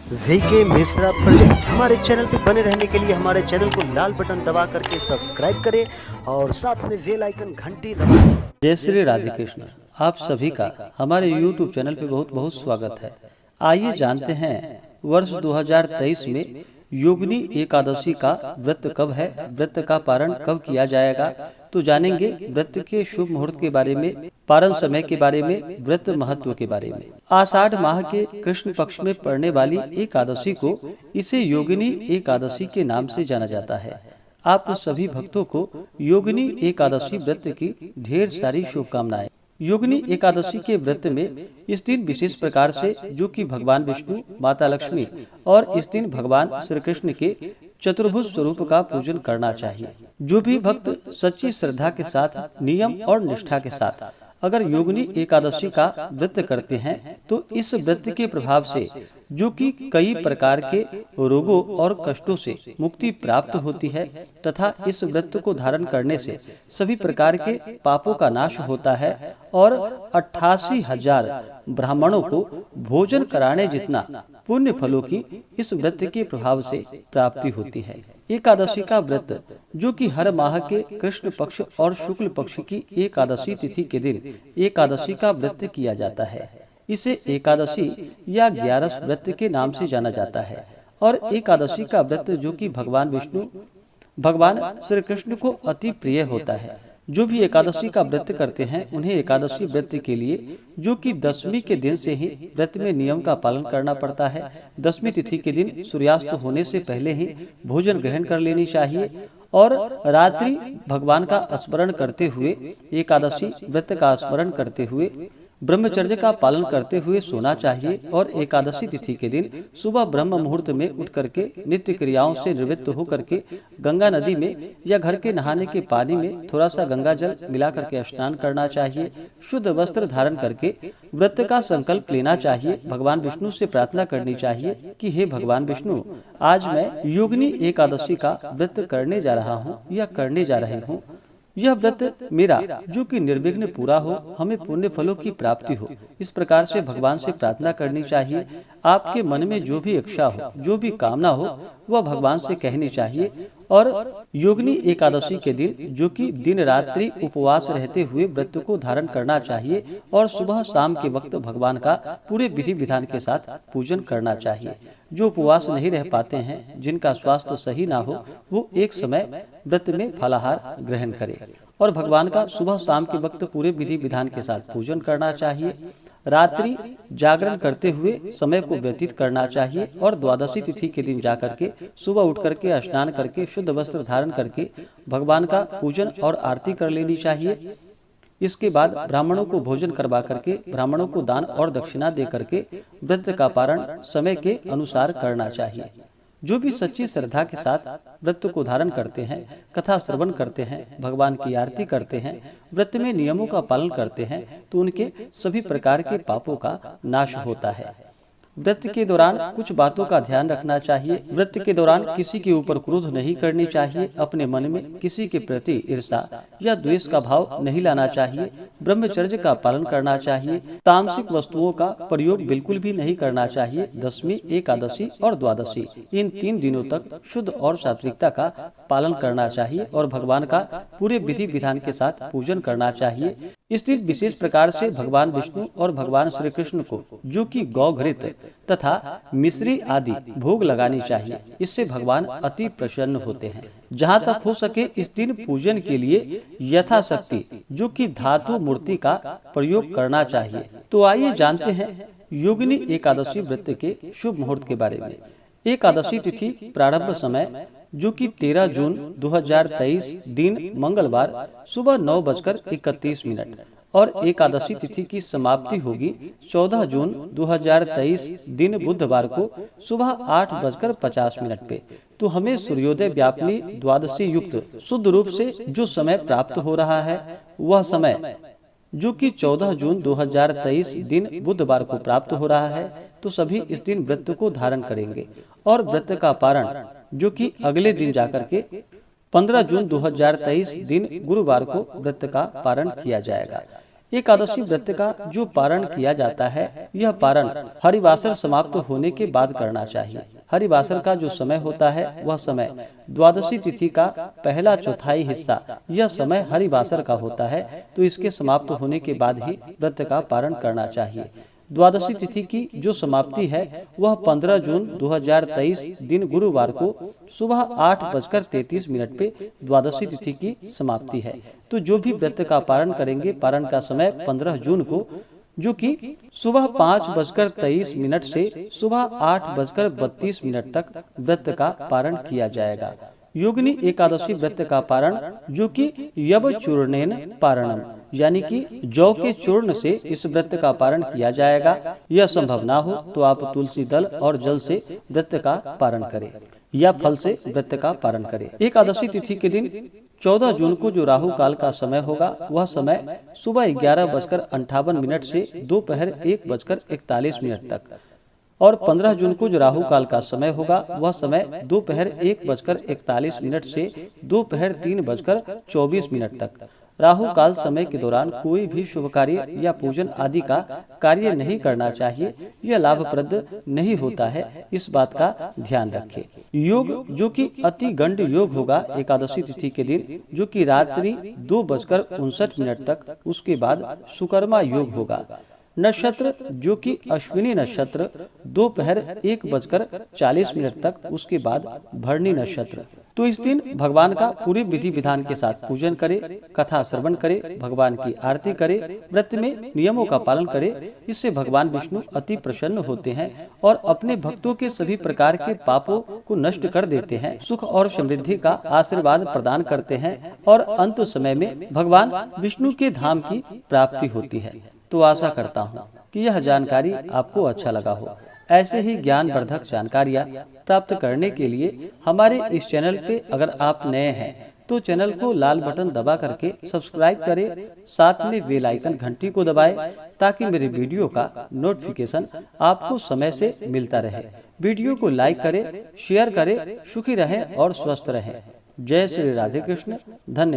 VK Mishra project. हमारे channel पे बने रहने के लिए हमारे चैनल को लाल बटन दबा करके सब्सक्राइब करें और साथ में बेल आइकन घंटी दबाएं। जय श्री राधे कृष्ण। आप सभी का हमारे YouTube चैनल पे बहुत बहुत स्वागत है। आइए जानते हैं वर्ष 2023 में योगिनी एकादशी का व्रत कब है, व्रत का पारण कब किया जाएगा। तो जानेंगे व्रत के शुभ मुहूर्त के बारे में, पारण समय के बारे में, व्रत महत्व के बारे में। आषाढ़ माह के कृष्ण पक्ष में पड़ने वाली एकादशी को इसे योगिनी एकादशी के नाम से जाना जाता है। आप सभी भक्तों को योगिनी एकादशी व्रत की ढेर सारी शुभकामनाएं। योगिनी एकादशी के व्रत में इस दिन विशेष प्रकार से, जो कि भगवान विष्णु, माता लक्ष्मी और इस दिन भगवान श्री कृष्ण के चतुर्भुज स्वरूप का पूजन करना चाहिए। जो भी भक्त सच्ची श्रद्धा के साथ, नियम और निष्ठा के साथ अगर योगिनी एकादशी का व्रत करते हैं तो इस व्रत के प्रभाव से, जो कि कई प्रकार के रोगों और कष्टों से मुक्ति प्राप्त होती है तथा इस व्रत को धारण करने से सभी प्रकार के पापों का नाश होता है और 88,000 ब्राह्मणों को भोजन कराने जितना पुण्य फलों की इस व्रत के प्रभाव से प्राप्ति होती है। एकादशी का व्रत, जो कि हर माह के कृष्ण पक्ष और शुक्ल पक्ष की एकादशी तिथि के दिन एकादशी का व्रत किया जाता है। इसे एकादशी या 11 व्रत के नाम से जाना जाता है। और एकादशी का व्रत, जो कि भगवान विष्णु, भगवान श्री कृष्ण को अति प्रिय होता है। जो भी एकादशी का व्रत करते हैं उन्हें एकादशी व्रत के लिए, जो कि दशमी के दिन से ही व्रत में नियम का पालन करना पड़ता है। दशमी तिथि के दिन सूर्यास्त होने से पहले ही भोजन ग्रहण कर लेनी चाहिए और रात्रि भगवान का स्मरण करते हुए, एकादशी व्रत का स्मरण करते हुए, ब्रह्मचर्य का पालन करते हुए सोना चाहिए। और एकादशी तिथि के दिन सुबह ब्रह्म मुहूर्त में उठ करके नित्य क्रियाओं से निवृत्त होकर के गंगा नदी में या घर के नहाने के पानी में थोड़ा सा गंगा जल मिला करके स्नान करना चाहिए। शुद्ध वस्त्र धारण करके व्रत का संकल्प लेना चाहिए। भगवान विष्णु से प्रार्थना करनी चाहिए कि हे भगवान विष्णु, आज मैं योगिनी एकादशी का व्रत करने जा रहा हूँ या करने जा रही हूँ। यह व्रत मेरा, जो कि निर्विघ्न पूरा हो, हमें पुण्य फलों की प्राप्ति हो। इस प्रकार से भगवान से प्रार्थना करनी चाहिए। आपके मन में जो भी इच्छा हो, जो भी कामना हो, वह भगवान से कहनी चाहिए। और योगिनी एकादशी के दिन, जो कि दिन रात्रि उपवास रहते हुए व्रत को धारण करना चाहिए और सुबह शाम के वक्त भगवान का पूरे विधि विधान के साथ पूजन करना चाहिए। जो उपवास नहीं रह पाते हैं, जिनका स्वास्थ्य सही ना हो, वो एक समय व्रत में फलाहार ग्रहण करें और भगवान का सुबह शाम के वक्त पूरे विधि विधान के साथ पूजन करना चाहिए। रात्रि जागरण करते हुए समय को व्यतीत करना चाहिए और द्वादशी तिथि के दिन जाकर के सुबह उठ करके स्नान करके शुद्ध वस्त्र धारण करके भगवान का पूजन और आरती कर लेनी चाहिए। इसके बाद ब्राह्मणों को भोजन करवा करके, ब्राह्मणों को दान और दक्षिणा दे करके व्रत का पारण समय के अनुसार करना चाहिए। जो भी सच्ची श्रद्धा के साथ व्रत को धारण करते हैं, कथा श्रवण करते हैं, भगवान की आरती करते हैं, व्रत में नियमों का पालन करते हैं, तो उनके सभी प्रकार के पापों का नाश होता है। व्रत के दौरान कुछ बातों का ध्यान रखना चाहिए। व्रत के दौरान किसी के ऊपर क्रोध नहीं करनी चाहिए। अपने मन में किसी के प्रति ईर्ष्या या द्वेष का भाव नहीं लाना चाहिए। ब्रह्मचर्य का पालन करना चाहिए। तामसिक वस्तुओं का प्रयोग बिल्कुल भी नहीं करना चाहिए। दशमी, एकादशी और द्वादशी, इन 3 दिनों तक शुद्ध और सात्विकता का पालन करना चाहिए और भगवान का पूरे विधि विधान के साथ पूजन करना चाहिए। इस दिन विशेष प्रकार से भगवान विष्णु और भगवान श्री कृष्ण को, जो कि गौ घृत तथा मिश्री आदि भोग लगानी चाहिए। इससे भगवान अति प्रसन्न होते हैं। जहाँ तक हो सके इस दिन पूजन के लिए यथाशक्ति, जो कि धातु मूर्ति का प्रयोग करना चाहिए। तो आइए जानते हैं योगिनी एकादशी व्रत के शुभ मुहूर्त के बारे में। एकादशी तिथि प्रारंभ समय, जो कि 13 जून 2023 दिन मंगलवार सुबह 9:31 और एकादशी तिथि की समाप्ति होगी 14 जून 2023 दिन बुधवार को सुबह 8:50 पे। तो हमें सूर्योदय व्यापिनी द्वादशी युक्त शुद्ध रूप से जो समय प्राप्त हो रहा है, वह समय, जो कि 14 जून 2023 दिन बुधवार को प्राप्त हो रहा है। तो सभी इस दिन व्रत को धारण करेंगे और व्रत का पारण, जो कि अगले दिन जाकर के 15 जून 2023 दिन गुरुवार को व्रत का पारण किया जाएगा। एकादशी व्रत का जो पारण किया जाता है, यह पारण हरिवासर समाप्त होने के बाद करना चाहिए। हरिवासर का जो समय होता है वह समय द्वादशी तिथि का पहला चौथाई हिस्सा, यह समय हरिवासर का होता है, तो इसके समाप्त होने के बाद ही व्रत का पारण करना चाहिए। द्वादशी तिथि की जो समाप्ति है वह 15 जून 2023 दिन गुरुवार को सुबह 8:33 पे द्वादशी तिथि की समाप्ति है। तो जो भी व्रत का पारण करेंगे, पारण का समय 15 जून को, जो कि सुबह 5:23 से सुबह 8:32 तक व्रत का पारण किया जाएगा। योगिनी एकादशी व्रत का पारण, जो कि यव चूर्णेन पारणम, यानी कि जौ के चूर्ण से इस व्रत का पारण किया जाएगा। यह संभव ना हो तो आप तुलसी दल और जल से व्रत का पारण करें या फल से व्रत का पारण करें। एकादशी तिथि के दिन 14 जून को जो राहु काल का समय होगा, वह समय सुबह 11:58 से दोपहर 1:41 तक, और 15 जून को जो राहु काल का समय होगा, वह समय दोपहर 1:41 से दोपहर 3:24 तक। राहु काल समय के दौरान कोई भी शुभ कार्य या पूजन आदि का कार्य नहीं करना चाहिए, यह लाभप्रद नहीं होता है, इस बात का ध्यान रखें। योग, जो कि अति गंड योग होगा एकादशी तिथि के दिन, जो कि रात्रि 2:59 तक, उसके बाद सुकर्मा योग होगा। नक्षत्र, जो कि अश्विनी नक्षत्र, दोपहर 1:40 तक, उसके बाद भरणी नक्षत्र। तो इस दिन भगवान का पूरे विधि विधान के साथ पूजन करे, कथा श्रवण करे, भगवान की आरती करे, व्रत में नियमों का पालन करे। इससे भगवान विष्णु अति प्रसन्न होते हैं और अपने भक्तों के सभी प्रकार के पापों को नष्ट कर देते हैं, सुख और समृद्धि का आशीर्वाद प्रदान करते हैं, और अंत समय में भगवान विष्णु के धाम की प्राप्ति होती है। तो आशा करता हूँ कि यह जानकारी आपको अच्छा लगा हो। ऐसे ही ज्ञानवर्धक जानकारियाँ प्राप्त करने के लिए हमारे इस चैनल पे अगर आप नए हैं तो चैनल को लाल बटन दबा करके सब्सक्राइब करें, साथ में बेल आइकन घंटी को दबाएं, ताकि मेरे वीडियो का नोटिफिकेशन आपको समय से मिलता रहे। वीडियो को लाइक करें, शेयर करें, सुखी रहें और स्वस्थ रहें। जय श्री राधे कृष्ण। धन्यवाद।